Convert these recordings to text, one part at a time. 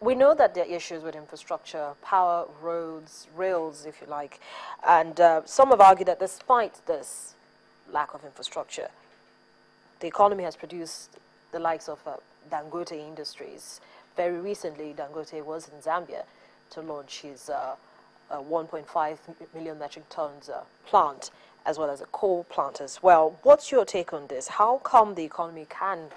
We know that there are issues with infrastructure, power, roads, rails, if you like, and some have argued that despite this lack of infrastructure, the economy has produced the likes of Dangote Industries. Very recently, Dangote was in Zambia to launch his 1.5 million metric tons plant, as well as a coal plant as well. What's your take on this? How come the economy can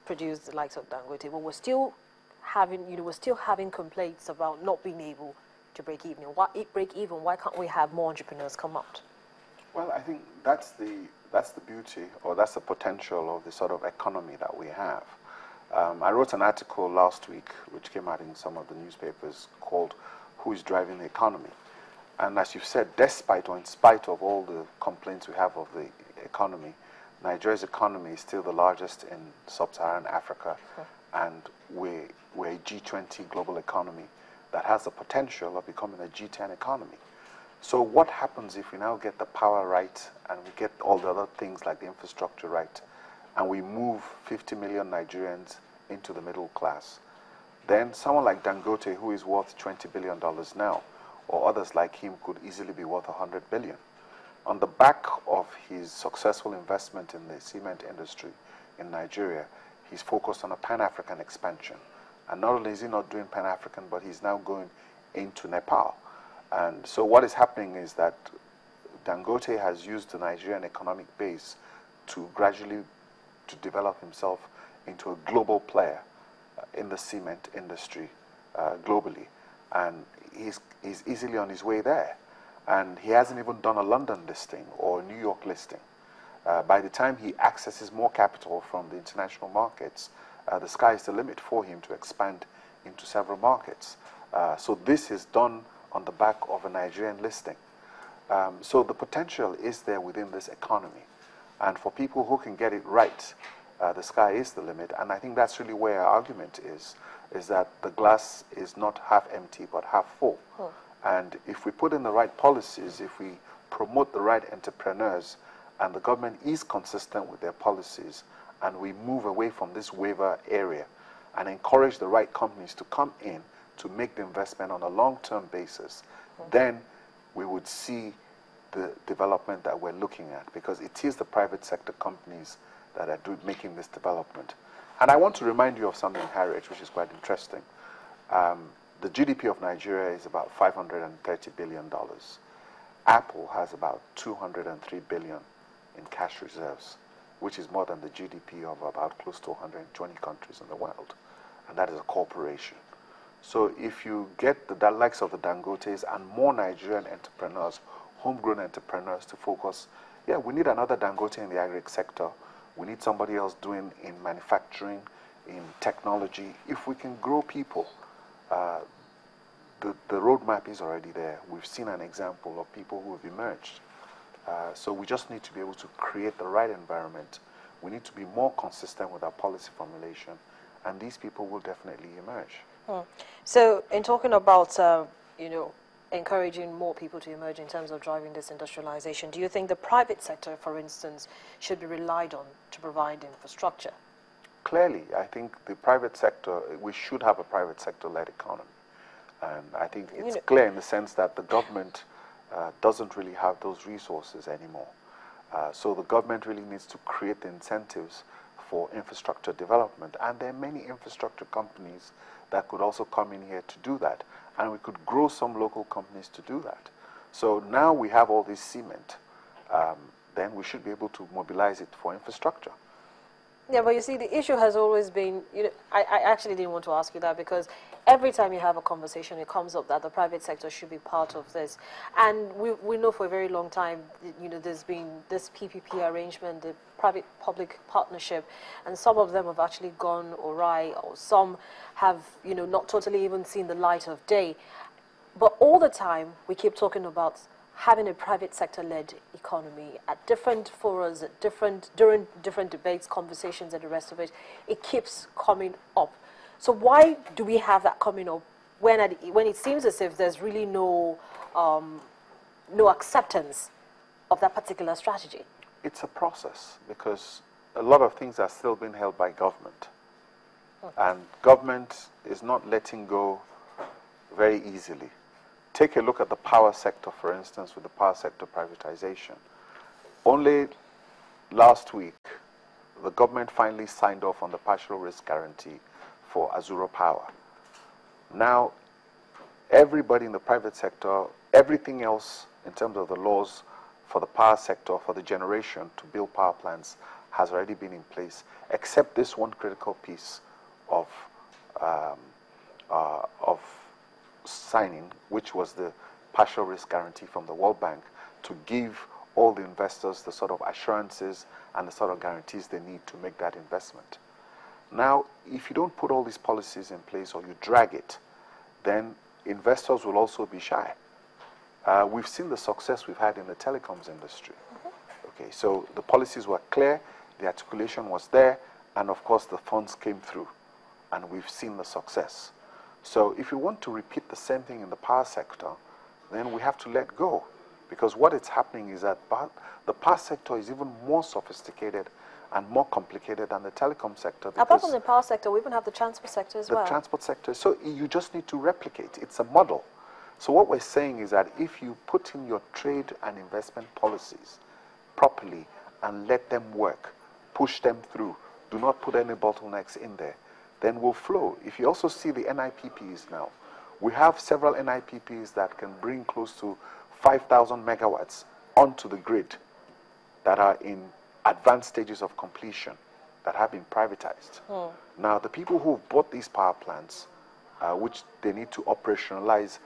produce the likes of Dangote, but we're still having complaints about not being able to break even? Why can't we have more entrepreneurs come out? Well, I think that's the beauty, or that's the potential of the sort of economy that we have. I wrote an article last week, which came out in some of the newspapers, called "Who is Driving the Economy?" And as you've said, despite or in spite of all the complaints we have of the economy, Nigeria's economy is still the largest in sub-Saharan Africa, and we're a G20 global economy that has the potential of becoming a G10 economy. So what happens if we now get the power right and we get all the other things like the infrastructure right, and we move 50 million Nigerians into the middle class? Then someone like Dangote, who is worth $20 billion now, or others like him, could easily be worth $100 billion. On the back of his successful investment in the cement industry in Nigeria, he's focused on a Pan-African expansion. And not only is he not doing Pan-African, but he's now going into Nepal. And so what is happening is that Dangote has used the Nigerian economic base to gradually to develop himself into a global player in the cement industry globally. And he's easily on his way there. And he hasn't even done a London listing or a New York listing. By the time he accesses more capital from the international markets, the sky is the limit for him to expand into several markets. So this is done on the back of a Nigerian listing. So the potential is there within this economy. And for people who can get it right, the sky is the limit. And I think that's really where our argument is that the glass is not half empty, but half full. And if we put in the right policies, if we promote the right entrepreneurs, and the government is consistent with their policies, and we move away from this waiver area and encourage the right companies to come in to make the investment on a long-term basis, then we would see the development that we're looking at, because it is the private sector companies that are making this development. And I want to remind you of something, Harriet, which is quite interesting. The GDP of Nigeria is about $530 billion. Apple has about $203 billion in cash reserves, which is more than the GDP of about close to 120 countries in the world. And that is a corporation. So if you get the likes of the Dangotes and more Nigerian entrepreneurs, homegrown entrepreneurs to focus, yeah, we need another Dangote in the agri sector. We need somebody else doing in manufacturing, in technology. If we can grow people, the roadmap is already there. We've seen an example of people who have emerged. So we just need to be able to create the right environment. We need to be more consistent with our policy formulation, and these people will definitely emerge. So in talking about, encouraging more people to emerge in terms of driving this industrialization, do you think the private sector, for instance, should be relied on to provide infrastructure? Clearly, I think the private sector, we should have a private sector-led economy. And I think it's clear in the sense that the government doesn't really have those resources anymore. So the government really needs to create the incentives for infrastructure development. And there are many infrastructure companies that could also come in here to do that. And we could grow some local companies to do that. So now we have all this cement. Then we should be able to mobilize it for infrastructure. Yeah, but you see, the issue has always been, I actually didn't want to ask you that, because every time you have a conversation, it comes up that the private sector should be part of this. And we know for a very long time, there's been this PPP arrangement, the private-public partnership, and some of them have actually gone awry, or some have, not totally even seen the light of day. But all the time, we keep talking about having a private sector-led economy at different forums, during different debates, conversations, and the rest of it. It keeps coming up. So why do we have that coming up when it seems as if there's really no acceptance of that particular strategy? It's a process, because a lot of things are still being held by government. And government is not letting go very easily. Take a look at the power sector, for instance, with the power sector privatization. Only last week, the government finally signed off on the partial risk guarantee for Azuro Power. Now, everybody in the private sector, everything else in terms of the laws for the power sector, for the generation to build power plants, has already been in place, except this one critical piece of signing, which was the partial risk guarantee from the World Bank to give all the investors the sort of assurances and the sort of guarantees they need to make that investment. Now, if you don't put all these policies in place or you drag it, then investors will also be shy. We've seen the success we've had in the telecoms industry. Okay, so the policies were clear, the articulation was there, and of course the funds came through, and we've seen the success. So if you want to repeat the same thing in the power sector, then we have to let go, because what is happening is that the power sector is even more sophisticated and more complicated than the telecom sector. Apart from the power sector, we even have the transport sector as well. The transport sector. So you just need to replicate. It's a model. So what we're saying is that if you put in your trade and investment policies properly and let them work, push them through, do not put any bottlenecks in there, then we'll flow. If you also see the NIPPs now, we have several NIPPs that can bring close to 5,000 megawatts onto the grid that are in advanced stages of completion that have been privatized. Now, the people who have bought these power plants, which they need to operationalize,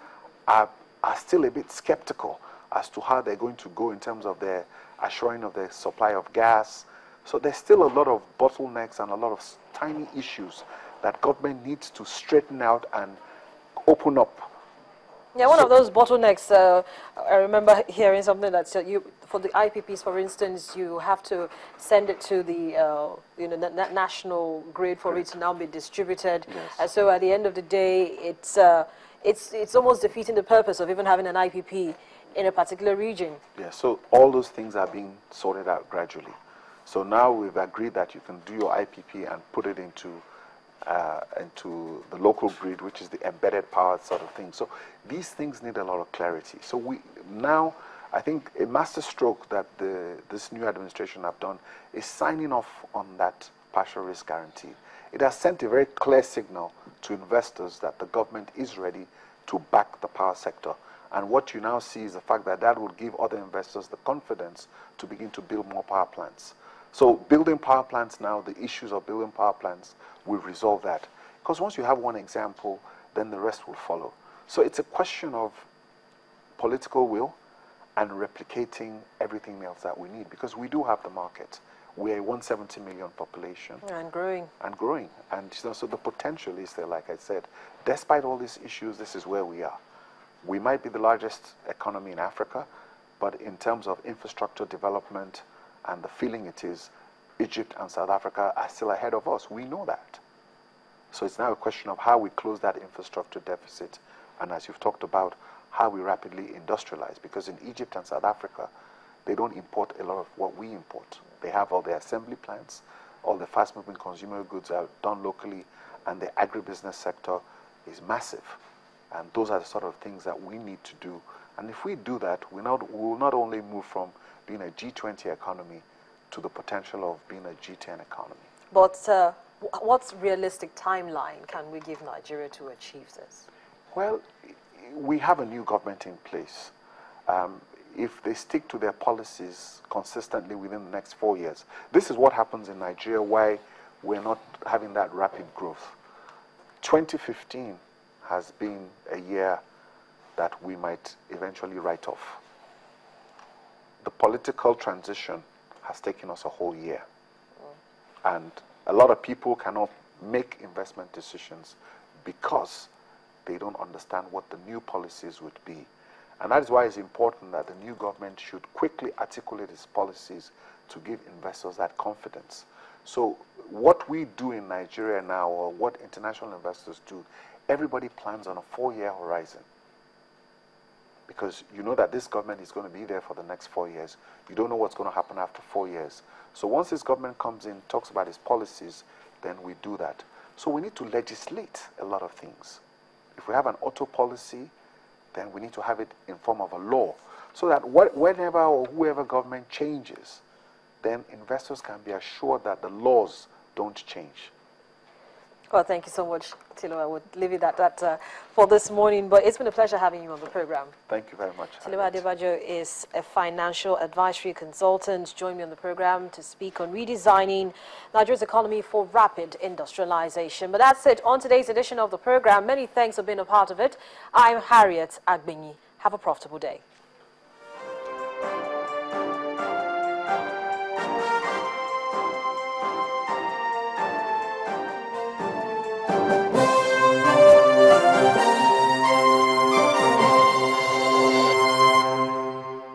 are still a bit skeptical as to how they're going to go in terms of their assuring of their supply of gas. So there's still a lot of bottlenecks and a lot of tiny issues that government needs to straighten out and open up. Yeah, one of those bottlenecks, I remember hearing something that said for the IPPs, for instance, you have to send it to the national grid for it to now be distributed. Yes. And so at the end of the day, it's almost defeating the purpose of even having an IPP in a particular region. Yeah, so all those things are being sorted out gradually. So now we've agreed that you can do your IPP and put it into the local grid, which is the embedded power sort of thing. So these things need a lot of clarity. So now, I think a master stroke that this new administration have done is signing off on that partial risk guarantee. It has sent a very clear signal to investors that the government is ready to back the power sector. And what you now see is the fact that that will give other investors the confidence to begin to build more power plants. So building power plants now, the issues of building power plants will resolve that. Because once you have one example, then the rest will follow. So it's a question of political will and replicating everything else that we need. Because we do have the market. We're a 170 million population. And growing. And growing. And so the potential is there, like I said. Despite all these issues, this is where we are. We might be the largest economy in Africa, but in terms of infrastructure development, and the feeling it is, Egypt and South Africa are still ahead of us. We know that. So it's now a question of how we close that infrastructure deficit, and as you've talked about, how we rapidly industrialize. Because in Egypt and South Africa, they don't import a lot of what we import. They have all their assembly plants, all the fast-moving consumer goods are done locally, and the agribusiness sector is massive. And those are the sort of things that we need to do. And if we do that, we will not only move from being a G20 economy to the potential of being a G10 economy. But what realistic timeline can we give Nigeria to achieve this? Well, we have a new government in place. If they stick to their policies consistently within the next 4 years, this is what happens in Nigeria, why we're not having that rapid growth. 2015 has been a year that we might eventually write off. The political transition has taken us a whole year. And a lot of people cannot make investment decisions because they don't understand what the new policies would be. And that is why it's important that the new government should quickly articulate its policies to give investors that confidence. So what we do in Nigeria now, or what international investors do, everybody plans on a 4-year horizon. Because you know that this government is going to be there for the next 4 years. You don't know what's going to happen after 4 years. So once this government comes in, talks about its policies, then we do that. So we need to legislate a lot of things. If we have an auto policy, then we need to have it in form of a law, so that whenever or whoever government changes, then investors can be assured that the laws don't change. Well, thank you so much, Tilo. I would leave it at that for this morning, but it's been a pleasure having you on the program. Thank you very much. Tilo Adebajo is a financial advisory consultant. Join me on the program to speak on redesigning Nigeria's economy for rapid industrialization. But that's it on today's edition of the program. Many thanks for being a part of it. I'm Harriet Agbenyi. Have a profitable day.